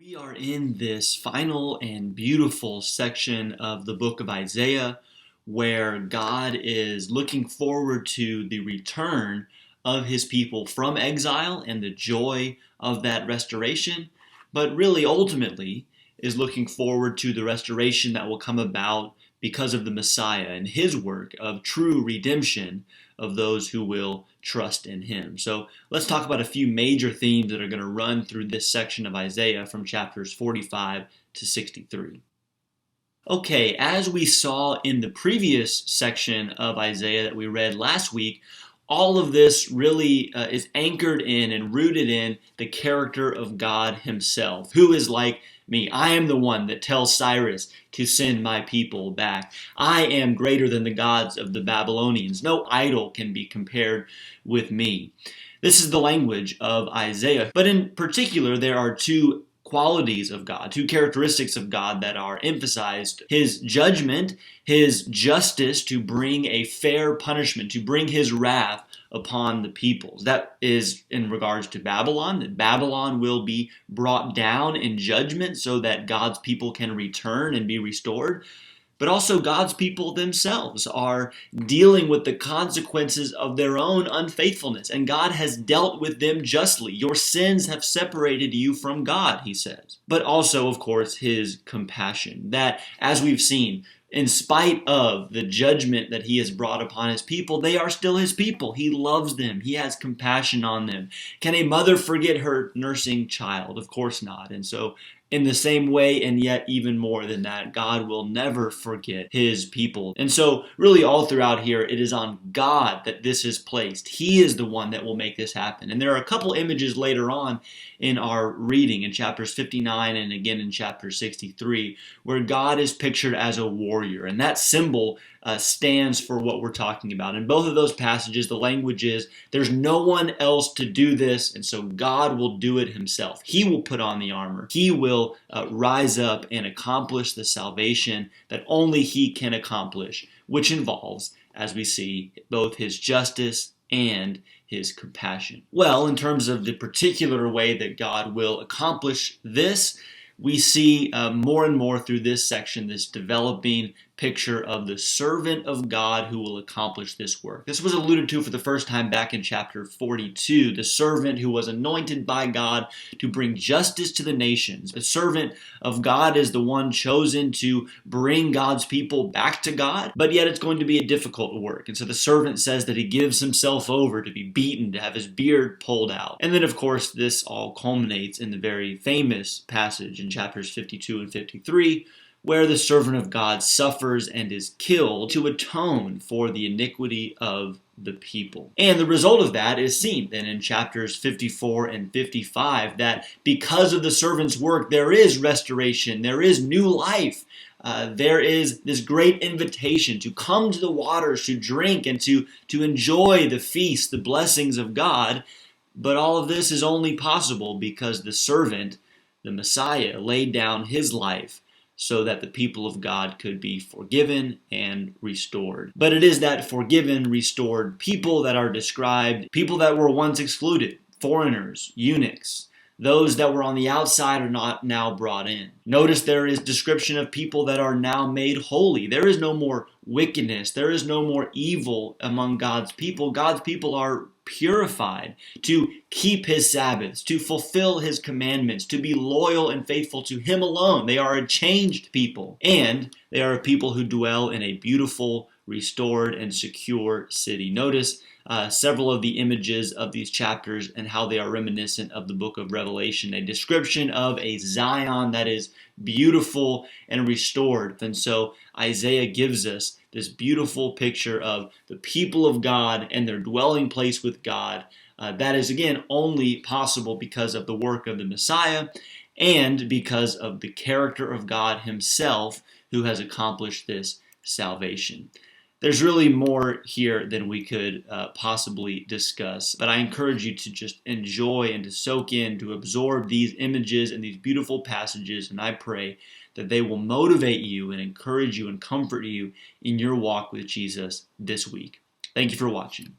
We are in this final and beautiful section of the book of Isaiah where God is looking forward to the return of his people from exile and the joy of that restoration, but really ultimately is looking forward to the restoration that will come about because of the Messiah and his work of true redemption of those who will trust in him. So let's talk about a few major themes that are going to run through this section of Isaiah from chapters 45 to 63. Okay, as we saw in the previous section of Isaiah that we read last week, all of this really is anchored in and rooted in the character of God himself, who is like me. I am the one that tells Cyrus to send my people back. I am greater than the gods of the Babylonians. No idol can be compared with me. This is the language of Isaiah. But in particular, there are two qualities of God, two characteristics of God that are emphasized: his judgment, his justice to bring a fair punishment, to bring his wrath upon the peoples. That is in regards to Babylon, that Babylon will be brought down in judgment so that God's people can return and be restored. But also God's people themselves are dealing with the consequences of their own unfaithfulness, and God has dealt with them justly. Your sins have separated you from God, he says. But also, of course, his compassion, that, as we've seen, in spite of the judgment that he has brought upon his people, they are still his people. He loves them. He has compassion on them. Can a mother forget her nursing child? Of course not. And so in the same way, and yet even more than that, God will never forget his people. And so really all throughout here, it is on God that this is placed. He is the one that will make this happen. And there are a couple images later on in our reading in chapters 59 and again in chapter 63, where God is pictured as a warrior. And that symbol stands for what we're talking about. In both of those passages, the language is, there's no one else to do this, and so God will do it himself. He will put on the armor. He will rise up and accomplish the salvation that only he can accomplish, which involves, as we see, both his justice and his compassion. Well, in terms of the particular way that God will accomplish this, we see more and more through this section this developing picture of the servant of God who will accomplish this work. This was alluded to for the first time back in chapter 42, the servant who was anointed by God to bring justice to the nations. The servant of God is the one chosen to bring God's people back to God, but yet it's going to be a difficult work. And so the servant says that he gives himself over to be beaten, to have his beard pulled out. And then, of course, this all culminates in the very famous passage in chapters 52 and 53, where the servant of God suffers and is killed to atone for the iniquity of the people. And the result of that is seen then in chapters 54 and 55, that because of the servant's work, there is restoration, there is new life. There is this great invitation to come to the waters, to drink, and to enjoy the feast, the blessings of God. But all of this is only possible because the servant, the Messiah, laid down his life so that the people of God could be forgiven and restored. But it is that forgiven, restored people that are described, people that were once excluded, foreigners, eunuchs, those that were on the outside are not now brought in. Notice there is description of people that are now made holy. There is no more wickedness. There is no more evil among God's people. God's people are purified to keep his Sabbaths, to fulfill his commandments, to be loyal and faithful to him alone. They are a changed people, and they are a people who dwell in a beautiful, restored, and secure city. Notice several of the images of these chapters and how they are reminiscent of the book of Revelation, a description of a Zion that is beautiful and restored. And so Isaiah gives us this beautiful picture of the people of God and their dwelling place with God. That is, again, only possible because of the work of the Messiah and because of the character of God himself who has accomplished this salvation. There's really more here than we could possibly discuss, but I encourage you to just enjoy and to soak in, to absorb these images and these beautiful passages, and I pray that they will motivate you and encourage you and comfort you in your walk with Jesus this week. Thank you for watching.